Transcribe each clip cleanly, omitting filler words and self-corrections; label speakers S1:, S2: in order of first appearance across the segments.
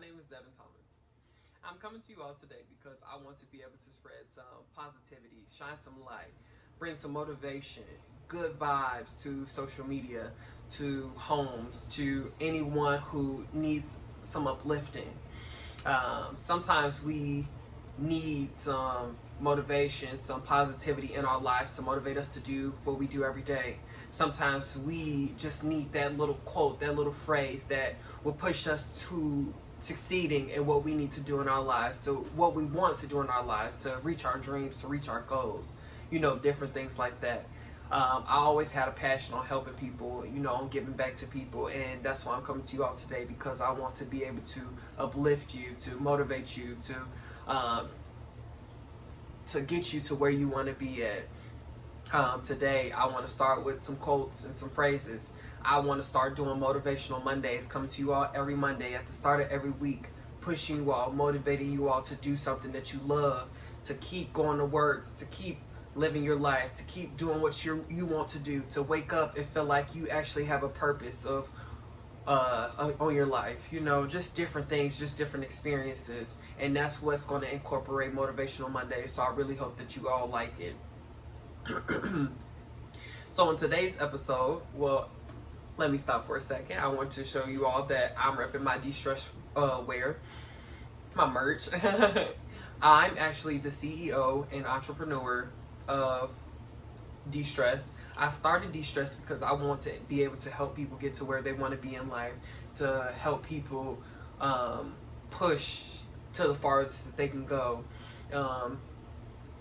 S1: name is Devin Thomas. I'm coming to you all today because I want to be able to spread some positivity, shine some light, bring some motivation, good vibes to social media, to homes, to anyone who needs some uplifting. Sometimes we need some motivation, some positivity in our lives to motivate us to do what we do every day. Sometimes we just need that little quote, that little phrase that will push us to succeeding in what we need to do in our lives, to what we want to do in our lives, to reach our dreams, to reach our goals, different things like that. I always had a passion on helping people, on giving back to people, and that's why I'm coming to you all today, because I want to be able to uplift you, to motivate you, to get you to where you want to be at. Today, I want to start with some quotes and some phrases. I want to start doing Motivational Mondays, coming to you all every Monday at the start of every week, pushing you all, motivating you all to do something that you love, to keep going to work, to keep living your life, to keep doing what you want to do, to wake up and feel like you actually have a purpose of on your life, just different things, just different experiences, and that's what's going to incorporate Motivational Mondays. So I really hope that you all like it. So in today's episode, well, let me stop for a second. I want to show you all that I'm repping my de-stress wear, my merch. I'm actually the CEO and entrepreneur of De-Stress. I started De-Stress because I want to be able to help people get to where they want to be in life, to help people push to the farthest that they can go.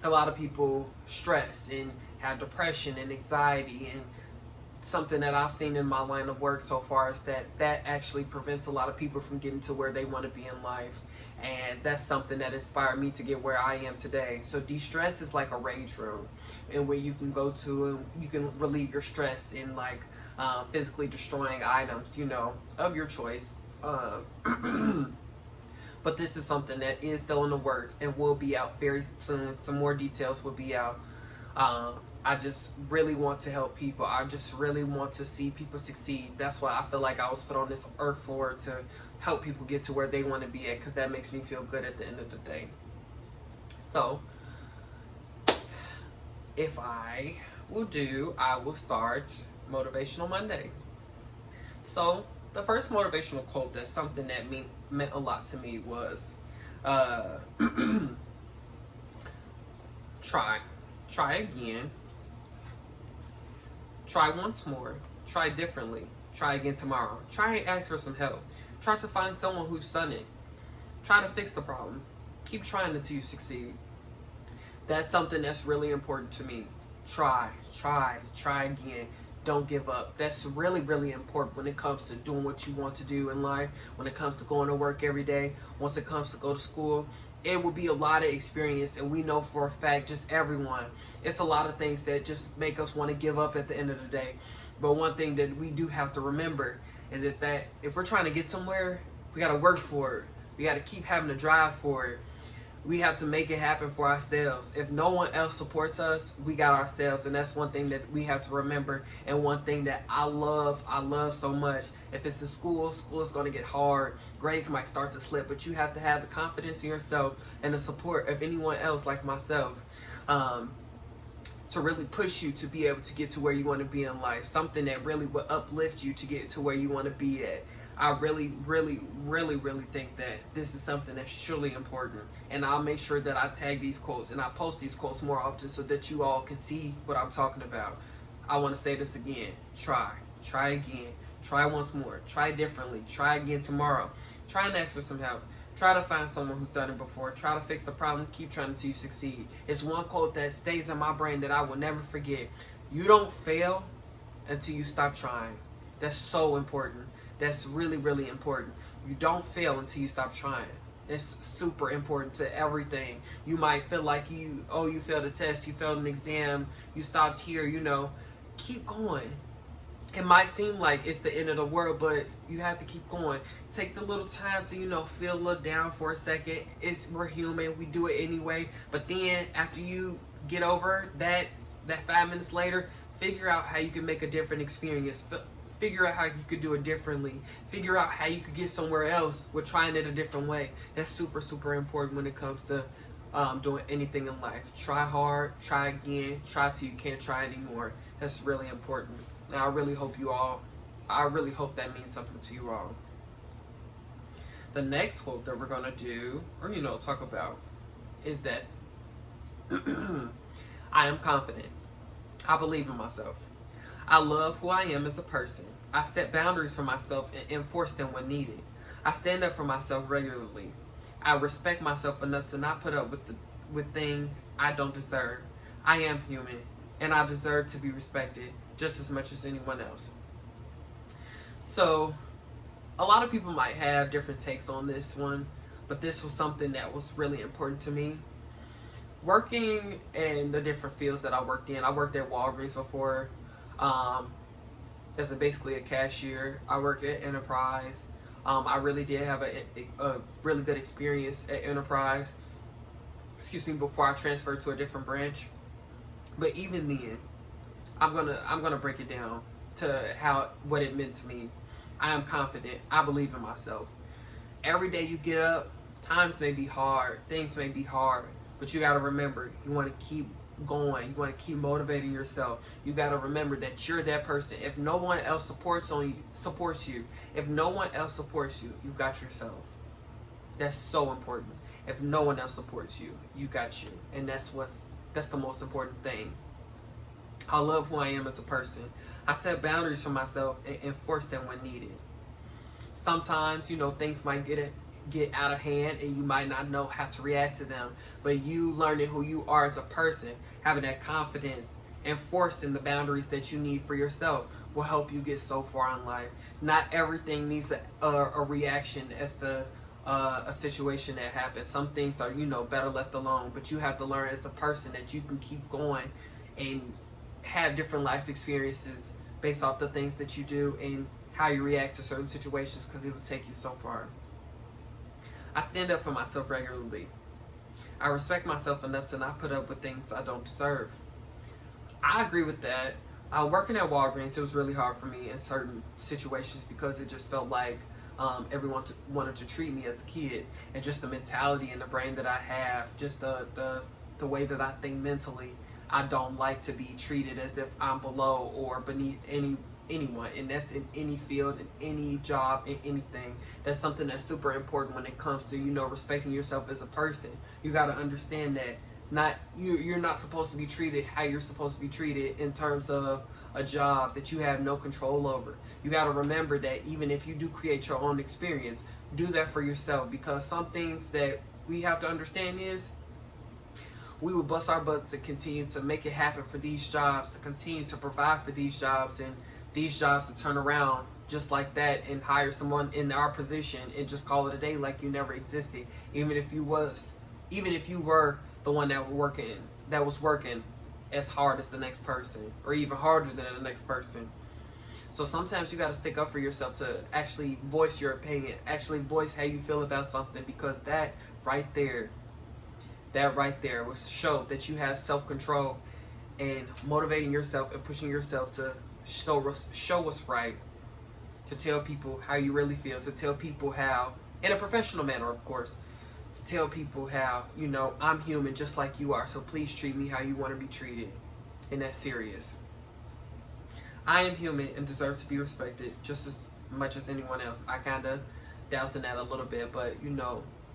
S1: A lot of people stress and have depression and anxiety, and something that I've seen in my line of work so far is that actually prevents a lot of people from getting to where they want to be in life, and that's something that inspired me to get where I am today. So De-Stress is like a rage room, and where you can go to and you can relieve your stress in physically destroying items, of your choice. But this is something that is still in the works and will be out very soon. Some more details will be out. I just really want to help people. I just really want to see people succeed. That's what I feel like I was put on this earth for, to help people get to where they want to be at, because that makes me feel good at the end of the day. So, if I will start Motivational Monday. So, the first motivational quote, that's something that meant a lot to me, was try again, try once more, try differently, try again tomorrow, try and ask for some help, try to find someone who's done it, try to fix the problem, keep trying until you succeed. That's something that's really important to me. Try again. Don't give up. That's really, really important when it comes to doing what you want to do in life, when it comes to going to work every day, once it comes to go to school. It will be a lot of experience, and we know for a fact, just everyone, it's a lot of things that just make us want to give up at the end of the day. But one thing that we do have to remember is that if we're trying to get somewhere, we got to work for it. We got to keep having to drive for it. We have to make it happen for ourselves. If no one else supports us, we got ourselves, and that's one thing that we have to remember, and one thing that I love so much. If it's in school is going to get hard. Grades might start to slip, but you have to have the confidence in yourself and the support of anyone else like myself, to really push you to be able to get to where you want to be in life. Something that really will uplift you to get to where you want to be at. I really, really, really, really think that this is something that's truly important. And I'll make sure that I tag these quotes and I post these quotes more often so that you all can see what I'm talking about. I want to say this again. Try again. Try once more. Try differently. Try again tomorrow. Try and ask for some help. Try to find someone who's done it before. Try to fix the problem. Keep trying until you succeed. It's one quote that stays in my brain that I will never forget. You don't fail until you stop trying. That's so important. That's really, really important. You don't fail until you stop trying. It's super important to everything. You might feel like you failed a test, you failed an exam, you stopped here, keep going. It might seem like it's the end of the world, but you have to keep going. Take the little time to, feel a little down for a second. We're human, we do it anyway. But then after you get over that 5 minutes later, Figure out how you can make a different experience. Figure out how you could do it differently. Figure out how you could get somewhere else with trying it a different way. That's super, super important when it comes to doing anything in life. Try hard, try again, try till you can't try anymore. That's really important. And I really hope that means something to you all. The next quote that we're going to do, or talk about, is that I am confident. I believe in myself. I love who I am as a person. I set boundaries for myself and enforce them when needed. I stand up for myself regularly. I respect myself enough to not put up with things I don't deserve. I am human, and I deserve to be respected just as much as anyone else. So, a lot of people might have different takes on this one, but this was something that was really important to me. Working in the different fields that I worked in, I worked at Walgreens before as basically a cashier. I worked at Enterprise. I really did have a really good experience at Enterprise, before I transferred to a different branch. But even then, I'm gonna break it down to what it meant to me. I am confident. I believe in myself. Every day you get up, times may be hard, things may be hard, but you got to remember, you want to keep going. You want to keep motivating yourself. You got to remember that you're that person. If no one else supports you, if no one else supports you, you got yourself. That's so important. If no one else supports you, you got you. And that's the most important thing. I love who I am as a person. I set boundaries for myself and enforce them when needed. Sometimes, things might get out of hand and you might not know how to react to them, but you learning who you are as a person, having that confidence, enforcing the boundaries that you need for yourself will help you get so far in life. Not everything needs a reaction as to a situation that happens. Some things are better left alone, but you have to learn as a person that you can keep going and have different life experiences based off the things that you do and how you react to certain situations, because it will take you so far. I stand up for myself regularly. I respect myself enough to not put up with things I don't deserve. I agree with that. Working at Walgreens, it was really hard for me in certain situations because it just felt like everyone wanted to treat me as a kid, and just the mentality and the brain that I have, just the way that I think mentally. I don't like to be treated as if I'm below or beneath anyone, and that's in any field, in any job, in anything. That's something that's super important when it comes to respecting yourself as a person. You got to understand that you're not supposed to be treated how you're supposed to be treated in terms of a job that you have no control over. You got to remember that even if you do create your own experience, do that for yourself, because some things that we have to understand is we will bust our butts to continue to make it happen for these jobs, to continue to provide for these jobs, and these jobs to turn around just like that and hire someone in our position and just call it a day like you never existed, even if you were the one that was working as hard as the next person, or even harder than the next person. So sometimes you got to stick up for yourself to actually voice your opinion, actually voice how you feel about something, because that right there will show that you have self-control and motivating yourself and pushing yourself to show what's right, to tell people how you really feel, to tell people how, in a professional manner, of course, to tell people how, I'm human just like you are, so please treat me how you want to be treated. And that's serious. I am human and deserve to be respected just as much as anyone else. I kind of doused in that a little bit, but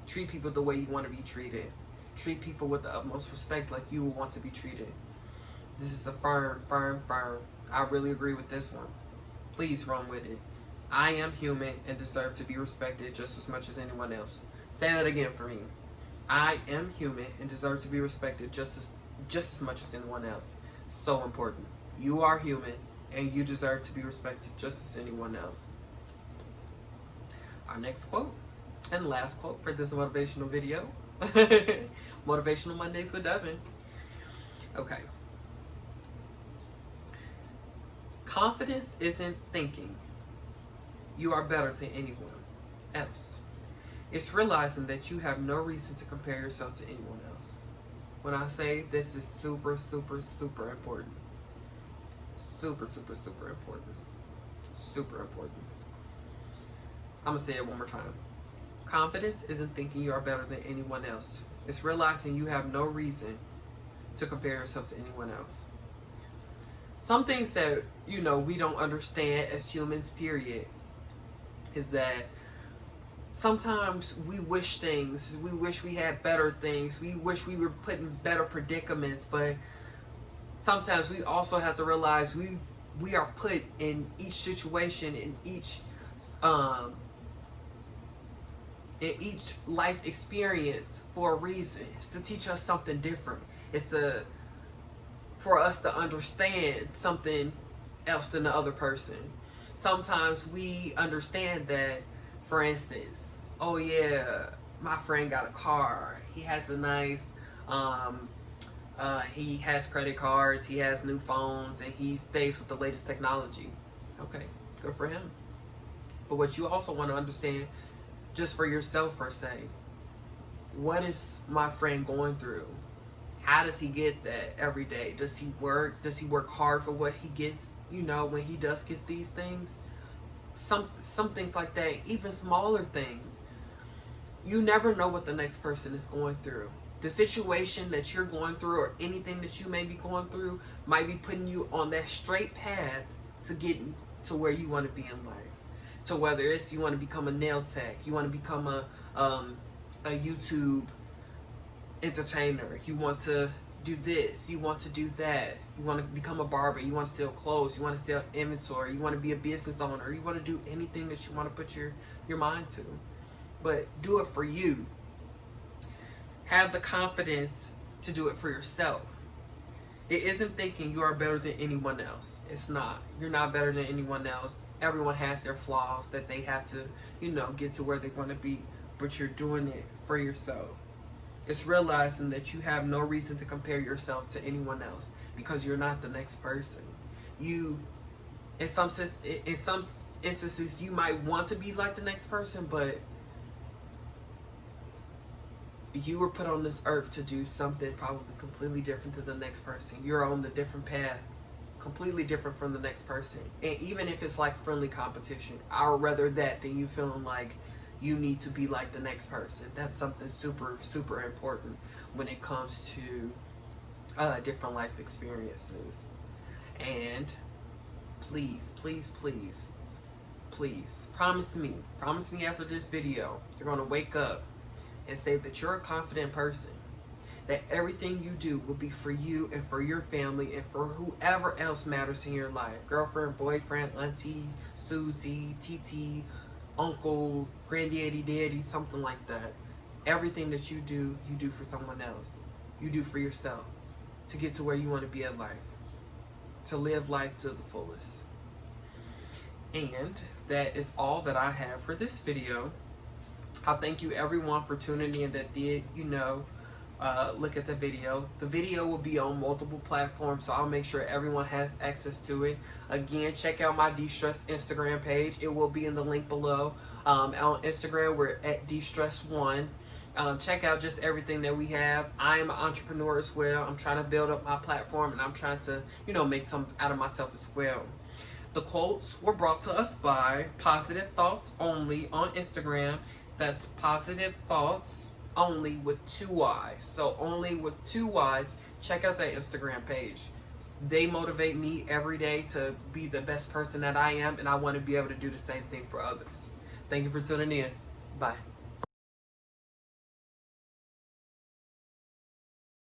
S1: treat people the way you want to be treated. Treat people with the utmost respect like you would want to be treated. This is a firm. I really agree with this one. Please run with it. I am human and deserve to be respected just as much as anyone else. Say that again for me. I am human and deserve to be respected just as much as anyone else. So important. You are human and you deserve to be respected just as anyone else. Our next quote and last quote for this motivational video. Motivational Mondays with Devin. Okay. Confidence isn't thinking you are better than anyone else. It's realizing that you have no reason to compare yourself to anyone else. When I say this is super, super, super important. Super, super, super important. Super important. I'm going to say it one more time. Confidence isn't thinking you are better than anyone else. It's realizing you have no reason to compare yourself to anyone else. Some things that, we don't understand as humans, period, is that sometimes we wish things. We wish we had better things. We wish we were put in better predicaments. But sometimes we also have to realize we are put in each situation, in each life experience for a reason. It's to teach us something different. It's for us to understand something else than the other person. Sometimes we understand that, for instance, oh yeah, my friend got a car. He has a nice, he has credit cards, he has new phones, and he stays with the latest technology. Okay, good for him. But what you also want to understand, just for yourself per se, what is my friend going through? How does he get that every day? Does he work? Does he work hard for what he gets, when he does get these things? Some things like that, even smaller things. You never know what the next person is going through. The situation that you're going through, or anything that you may be going through, might be putting you on that straight path to getting to where you want to be in life. So whether it's you want to become a nail tech, you want to become a YouTube entertainer, you want to do this, you want to do that, you want to become a barber, you want to sell clothes, you want to sell inventory, you want to be a business owner, you want to do anything that you want to put your mind to. But do it for you. Have the confidence to do it for yourself. It isn't thinking you are better than anyone else. It's not. You're not better than anyone else. Everyone has their flaws that they have to, get to where they want to be. But you're doing it for yourself. It's realizing that you have no reason to compare yourself to anyone else, because you're not the next person. In some instances, you might want to be like the next person, but you were put on this earth to do something probably completely different to the next person. You're on the different path, completely different from the next person. And even if it's like friendly competition, I would rather that than you feeling like you need to be like the next person. That's something super, super important when it comes to different life experiences. And please, please, please, please, promise me after this video, you're going to wake up and say that you're a confident person, that everything you do will be for you and for your family and for whoever else matters in your life. Girlfriend, boyfriend, auntie, Susie, TT, uncle, granddaddy, daddy, something like that. Everything that you do for someone else. You do for yourself, to get to where you want to be in life, to live life to the fullest. And that is all that I have for this video. I thank you everyone for tuning in that did, look at the video. The video will be on multiple platforms, so I'll make sure everyone has access to it. Again, check out my De-Stress Instagram page. It will be in the link below. On Instagram, we're at De-Stress1. Check out just everything that we have. I am an entrepreneur as well. I'm trying to build up my platform, and I'm trying to, make something out of myself as well. The quotes were brought to us by Positive Thoughts Only on Instagram. That's Positive Thoughts Only with 2 Y's. So only with 2 Y's. Check out that Instagram page. They motivate me every day to be the best person that I am, and I want to be able to do the same thing for others. Thank you for tuning in. Bye.